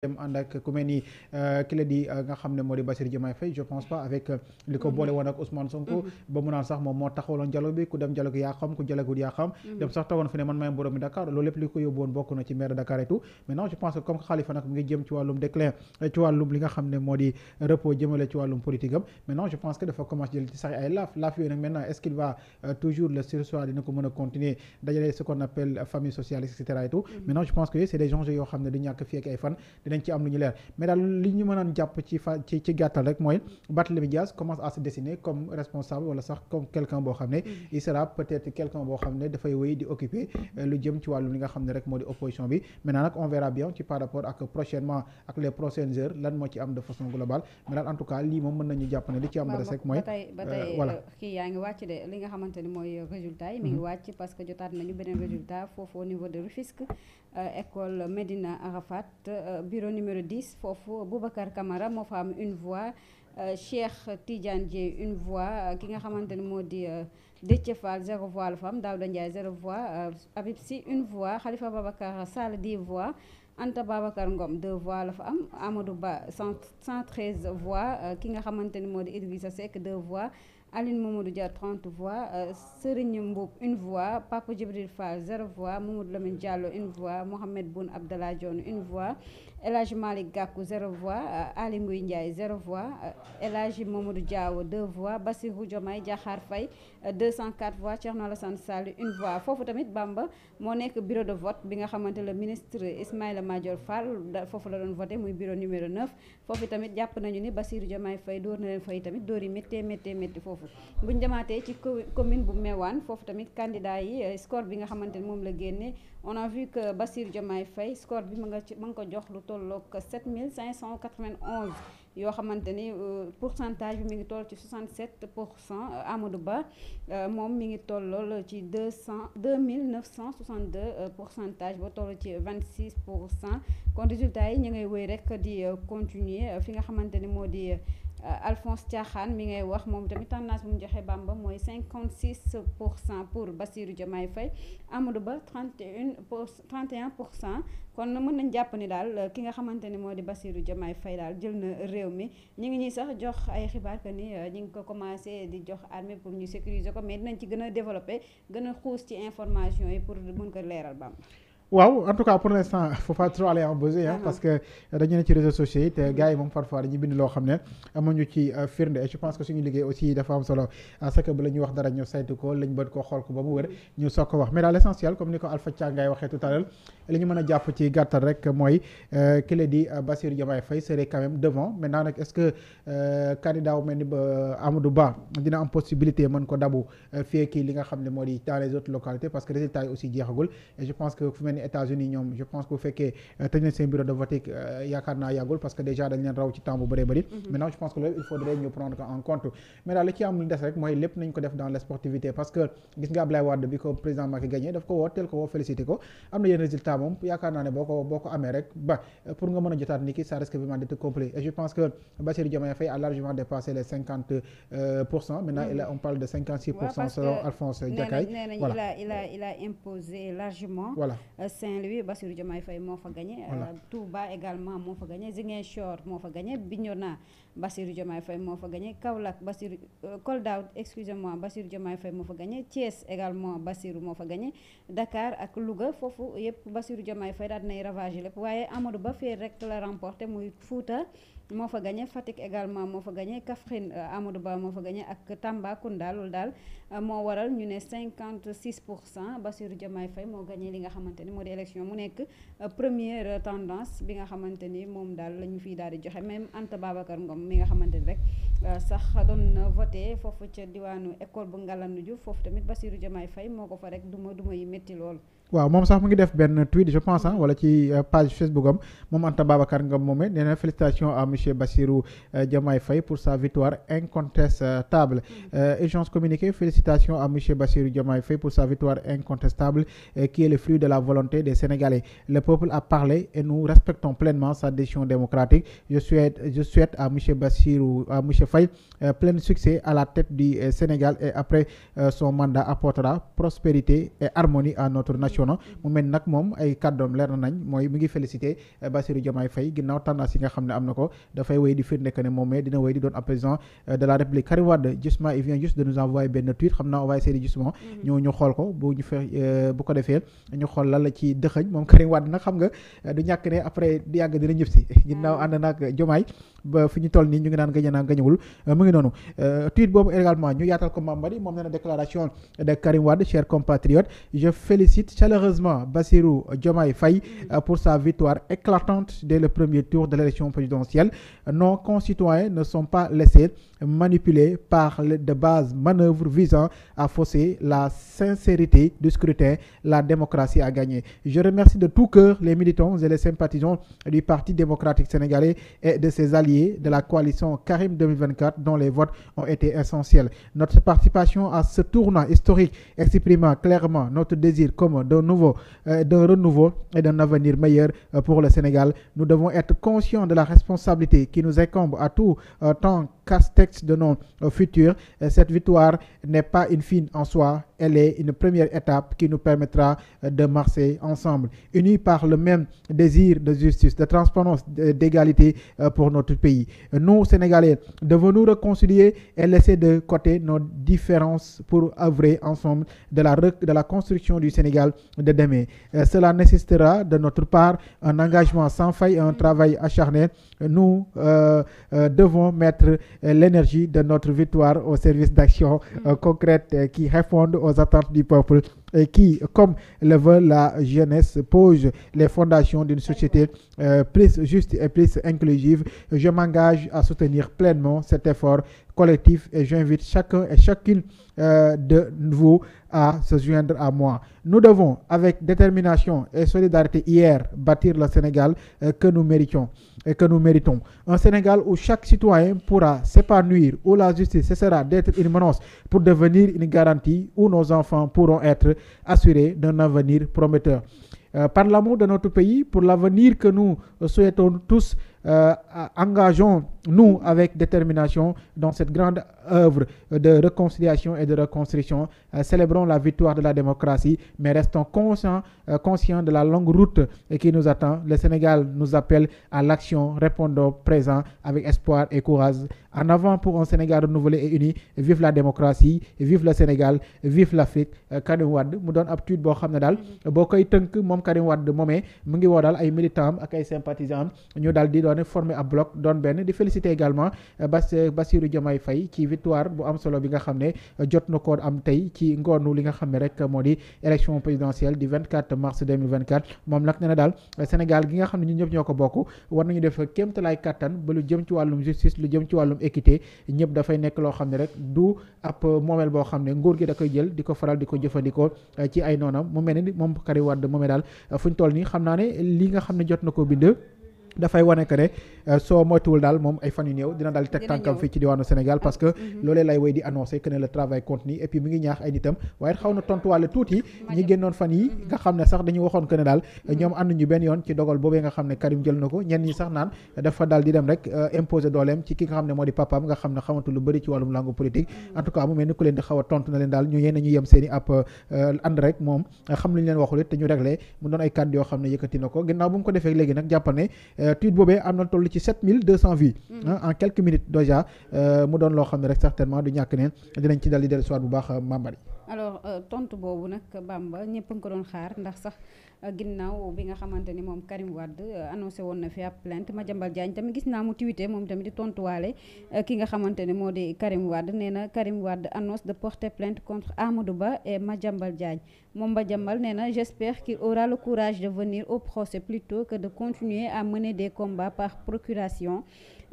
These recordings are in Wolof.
dem ànd ak ku mel ni ki la di nga xam ne moo di Bassirou Diomaye Faye je pense pas avec li ko boole woon ak Ousmane Sonko ba mu naan sax moom moo taxawaloon dialogue bi ku dem dialogue yaa xam ku dialogue yaa xam dem sax tawoon fi ne man maay borom mi Dakar loolu lépp li ko yóbbu woon bokk na ci maire de Dakar et tout maintenant je pense que comme Khalifa nag mu ngi jëm ci wàllum déclin ci wàllum li nga xam ne moo di repos jëmale ci wàllum politique am maintenant je pense que dafa commencé jël ci sax ay laaf yooyu nag maintenant est-ce qu'il va toujours le sursoir dina ko mën a continuer dajale ce qu'on appelle famille socialiste et cetera et tout maintenant je pense que c'est des enjeux yoo xam ne du ñàkk fii ak ay fan dinañ ci am lu ñu leer mais daal li ñu mën a jàpp ci gàttal rek mooy Barthélémy Dias commence à se dessiner comme responsable wala sax comme quelqu'un boo xam ne il sera peut-être quelqu'un boo xam ne dafay wéy di occuper lu jëm ci wàllu li nga xam ne rek moo di opposition bi maintenant nag on verra bien ci par rapport ak prochainement ak les prochaines heures lan moo ci am de façon globale mais daal en tout cas lii moom mën nañu jàpp ne li ci am des rek mooy ba tey kii yaa ngi wàcc de li nga xamante ni mooy résultat yi mi ngi wàcc parce que jotaat nañu beneen résultat foofu au niveau de Rufisque école Medina Arafat bureau numéro 10 foofu Boubacar Camara moo fa am une voix Cheikh Tidiane Dièye une voix ki nga xamante ni moo di Déthié Fall 0 voix la fa am Daouda Ndiaye 0 voix Habib Sy une voix Khalifa Babacar Sall 10 voix Anta Babacar Ngom 2 voix la fa am Amadou Ba 113 voix ki nga xamante ni moo di Idrissa Seck 2 voix Aline Mamadou Dia 30 voix Serigne Mboup une voix Papa Djibril Fall 0 voix Mamadou Lamine Diallo une voix Mohamed Boun Abdallah Dionne une voix El Hadji Malick Gakou 0 voix Ali Ngouille Ndiaye 0 voix El Hadji Mamadou Diaw 2 voix Bassirou Diomaye Diakhar Faye 204 voix Thierno Alassane Sall une voix foofu tamit Bamba moo nekk bureau de vote bi nga xamante le ministre Ismaïla Madior Fall foofu la doon voté muy bureau numéro 9 foofu tamit jàpp nañu ni Bassirou Diomaye Faye dóor na leen fay tamit dóor yi métti foofu bu ñu demaatee ci commune bu Mewane foofu tamit candidat yi score bi nga xamante ni moom la génne on a vu que Bassirou Diomaye Faye score bi ma nga ko jox lu tolloog 7591 yoo xamante ni pourcentage bi mi ngi toll ci 67% Amadou Ba moom mi ngi tollool ci 2962 pourcentage ba toll ci 26% kon résultat yi ñu ngay wéy rek di continuer fi nga xamante ni moo di Alphonse Thiakhane mi ngay wax moom tamit tendance bu mu joxe Bamba mooy 56% pour Bassirou Diomaye Faye Amadou Ba 31% kon mën nañ jàpp ni daal ki nga xamante ni moo di Bassirou Diomaye Faye daal jël na réew mi ñu ngi ñuy sax jox ay xibaar que ni ñu ngi ko commencé di jox armée pour ñu sécuriser ko mais dinañ ci gën a développer gën a xuus ci information yi pour mën ko leeral Bamba. waaw en tout cas pour l'instant faut pas trop aller en besoin parce que dañu ne ci réseaux sociaux yi te gars yi moom parfois dañuy bind loo xam ne amuñu ci firnde et je pense que suñu liggéey aussi dafa am solo à ce que ba la ñuy wax dara ñu saytu ko lañ bët ko xool ko ba mu wër ñu soog ko wax mais daal l'essentiel comme ni ko Alpha Thiangaye waxee tout à l'heure li ñu mën a jàpp ci gàttal rek mooy ki la di Bassirou Diomaye Faye serait quand même devant maintenant nag est-ce que candidat wu mel ni ba Amadou Ba dina am possibilité mën ko dabu fii kii li nga xam ne moo di dans les autres localités parce que résultat yi aussi jeexagul et je pense que fu mel ni États-Unis ñoom je pense que bu fekkee tëj na seen bureau de vote yaakaar naa yàggul parce que déjà dañ leen raw ci temps bu bëree bëri maintenant je pense que loolu il faudrait ñu prendre en compte mais daal li ci am lu des rek mooy lépp nañ ko def dans la sportivité parce que gis nga Ablaye Wade bi ko président Macky gagné daf ko woo teel ko woo félicité ko am na yenn résultat moom yaakaar naa ne boo ko amee rek pour nga mën a jotaat ni ki ça risque vraiment d'être complet et je pense que Bassirou Diomaye Faye a largement dépassé les 50% maintenant on parle de 56% selon Alphonse Diakaye voilà il a imposé largement Saint-Louis Bassirou Diomaye Faye moo fa gagné Touba également moo fa gagné Ziguinchor moo fa gagné Bignona Bassirou Diomaye Faye moo fa gagné Kaolack Kolda Bassirou Diomaye Faye moo fa gagné Thiès également Bassirou moo fa gagné Dakar ak Louga foofu yëpp Bassirou Diomaye Faye daal dinay ravager lépp waaye Amadou Ba fii rek la remporté muy Fouta moo fa gagné Fatick également moo fa gagné Kaffrine Amadou Ba moo fa gagné ak Tambacounda loolu daal moo waral ñu ne 56% Bassirou Diomaye Faye moo gagné li nga xamante ni moo di élection mu nekk première tendance bi nga xamante ni moom daal la ñu fiy daal di joxe même Anta Babacar Ngom mi nga xamante ni rek sax doon na voté foofu ca diwaanu école bu Ngalandou Diouf foofu tamit Bassirou Diomaye Faye moo ko fa rek duma yi métti loolu. waaw moom sax mu ngi def benn tweet je pense wala ci page Facebook am moom Anta Babacar Ngom moomee nee na félicitations à monsieur Bassirou Diomaye Faye pour sa victoire incontestable urgence communiquée félicitations à monsieur Bassirou Diomaye Faye pour sa victoire incontestable qui est le fruit de la volonté des Sénégalais. Le peuple a parlé et nous respectons pleinement sa décision démocratique. Je souhaite à monsieur Faye plein succès à la tête du Sénégal et après son mandat apportera prospérité et harmonie à notre nation. coono mu mel nag moom ay kàddoom leer na nañ mooy mu ngi félicité Bassirou Diomaye Faye ginnaaw tendance yi nga xam ne am na ko dafay wéy di firnde que ne moom mais dina wéy di doon ab président de la République. Karim Wade justement il vient juste de nous envoyer benn tweet xam naa on va essayer justement ñu xool ko bu ko defee ñu xool lan la ci dëxëñ moom Karim Wade nag xam nga du ñàkk ne après di yàgg dina ñëpp si ginnaaw ànd naag Diomaye ba fi ñu toll nii ñu ngi naan gañe naa gañewul mu ngi noonu tweet boobu également ñu yaatal ko Mambari moom nee na déclaration de Karim Wade chers compatriotes je félicite chaleureusement Bassirou Diomaye Faye pour sa victoire éclatante dès le premier tour de l'élection présidentielle. Nos concitoyens ne sont pas laissés manipuler par de bases manœuvres visant à fausser la sincérité du scrutin. La démocratie a gagné. Je remercie de tout cœur les militants et les sympathisants du Parti démocratique sénégalais et de ses alliés de la coalition Karim 2024 dont les votes ont été essentiels. Notre participation à ce tournant historique exprimant clairement notre désir commun d'un renouveau et d'un avenir meilleur pour le Sénégal. Nous devons être conscients de la responsabilité qui nous incombe à tout temps casse-tête de nos futurs. Cette victoire n'est pas une fin en soi, elle est une première étape qui nous permettra de marcher ensemble, unis par le même désir de justice, de transparence, d'égalité pour notre pays. Nous, Sénégalais, devons nous réconcilier et laisser de côté nos différences pour œuvrer ensemble de la construction du Sénégal de demain. Cela nécessitera de notre part un engagement sans faille et un travail acharné. Nous devons mettre l'énergie de notre victoire au service d'actions concrètes qui répondent aux attentes du peuple et qui, comme le veut la jeunesse, pose les fondations d'une société plus juste et plus inclusive. Je m'engage à soutenir pleinement cet effort collectif et j'invite chacun et chacune de vous à se joindre à moi. Nous devons, avec détermination et solidarité hier, bâtir le Sénégal que nous méritons. Un Sénégal où chaque citoyen pourra s'épanouir, où la justice cessera d'être une menace pour devenir une garantie, où nos enfants pourront être assurés d'un avenir prometteur. Par l'amour de notre pays, pour l'avenir que nous souhaitons tous, engageons-nous avec détermination dans cette grande œuvre de réconciliation et de reconstruction. Célébrons la victoire de la démocratie, mais restons conscients de la longue route qui nous attend. Le Sénégal nous appelle à l'action, répondons présent avec espoir et courage. En avant pour un Sénégal renouvelé et uni. Vive la démocratie, vive le Sénégal, vive l'Afrique. Karim Wade mu doon ab tweet boo xam ne daal boo koy tënk moom Karim Wade moomee mu ngi woo daal ay militants ak ay sympathisants ñu daal di doon former ab bloc doon benn di féliciter également Bassirou Diomaye Faye ci victoire bu am solo bi nga xam ne jot na ko am tey ci ngoonu li nga xam ne rek moo di élection présidentielle du 24 mars 2024 moom nag nee na daal Sénégal gi nga xam ne ñun ñëpp ñoo ko bokk war nañu def kéemtalaay kattan ba lu jëm ci wàllum justice lu jëm ci wàllum équité ñëpp dafay nekk loo xam ne rek du ab moomeel boo xam ne nguur gi da koy jël di ko faral di ko jëfandikoo ci ay noonam mu mel ni moom Karim Wade moomee daal fu ñu toll nii xam naa ne li nga xam ne jot na ko bind dafay wane que ne soo moytuwul daal moom ay fan yu néew dina daal di teg tànkam fii ci diwaanu Sénégal parce que loolee lay woy di annoncé que ne le travail continue et puis mi ngi ñaax ay nitam waaye xaw na tontuwaale tuuti ñi génnoon fan yi nga xam ne sax dañu waxoon que ne daal ñoom ànduñu benn yoon ci dogal boobee nga xam ne Karim jël na ko ñenn ñi sax naan dafa daal di dem rek imposer dooleem ci ki nga xam ne moo di papaam nga xam ne xamatu lu bëri ci wàllum langue politique en tout cas mu mel ni ku leen di xaw a tontu na leen daal ñu yéen ñu yem seen i ab ànd rek moom xam lu ñu leen waxul it te ñu réglé mu doon ay kàddu yoo xam ne yëkkati na ko ginnaaw bu mu ko defee léegi nag jàppal ne tweet boobee am na toll ci 7200 vues en quelques minutes déjà mu doon loo xam ne rek certainement du ñàkk ne dinañ ci dal di dellu soir bu baax Mambari. alors tontu boobu nag Bamba ñëpp a ngi ko doon xaar ndax sax ginnaaw bi nga xamante ni moom Karim Wade annoncé woon na fi ab plainte Madiambal Diagne tamit gis naa mu tweeté moom tamit di tontuwaale ki nga xamante ne moo di Karim Wade nee na Karim Wade annonce de porter plainte contre Amadou Ba et Madiambal Diagne moom Madiambal nee na j'espère qu'il aura le courage de venir au procès plutôt que de continuer à mener des combats par procuration,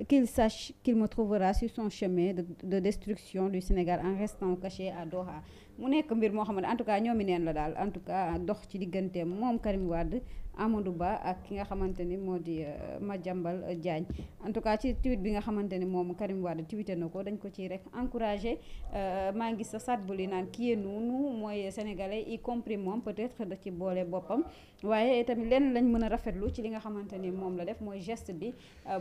qu'il sache qu'il me trouvera sur son chemin de destruction du Sénégal en restant caché à Doha. mu nekk mbir moo xam ne en tout cas ñoomi neen la daal en tout cas dox ci digganteem moom Karim Wade Amadou Ba ak ki nga xamante ni moo di Madiambal Diagne en tout cas ci tweet bi nga xamante ni moom Karim Wade tweeté na ko dañ ko ci rek encouragé maa ngi sa sat bu li naan kii noonu mooy sénégalais y compris moom peut-être da ci boole boppam waaye tamit lenn lañ mën a rafetlu ci li nga xamante ni moom la def mooy geste bi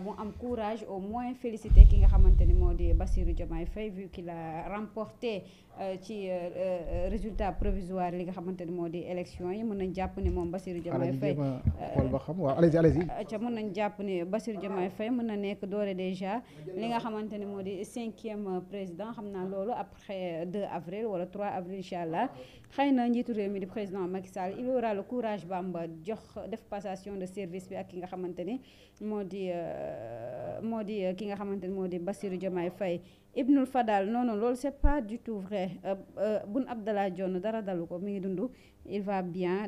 mu am courage au moins félicité ki nga xamante ni moo di Bassirou Diomaye Faye vu qu'il a remporté ci résultat provisoire li nga xamante ni moo di élection yi mën nañ jàpp ni moom Bassirou Diomaye Faye xool ba xam waaw allez-y ca mën nañ jàpp ni Bassirou Diomaye Faye mën na nekk doore déjà li nga xamante ni moo di 5e président xam naa loolu après 2 avril wala 3 avril incha allah xëy na njiitu réew mi di président Macky Sall il aura le courage bamba jox def passation de service bi ak ki nga xamante ni moo di ki nga xamante ni moo di Bassirou Diomaye Faye Ibnul Fadal non loolu c'est pas du tout vrai Boun Abdallah Dionne dara dalu ko mi ngi dund il va bien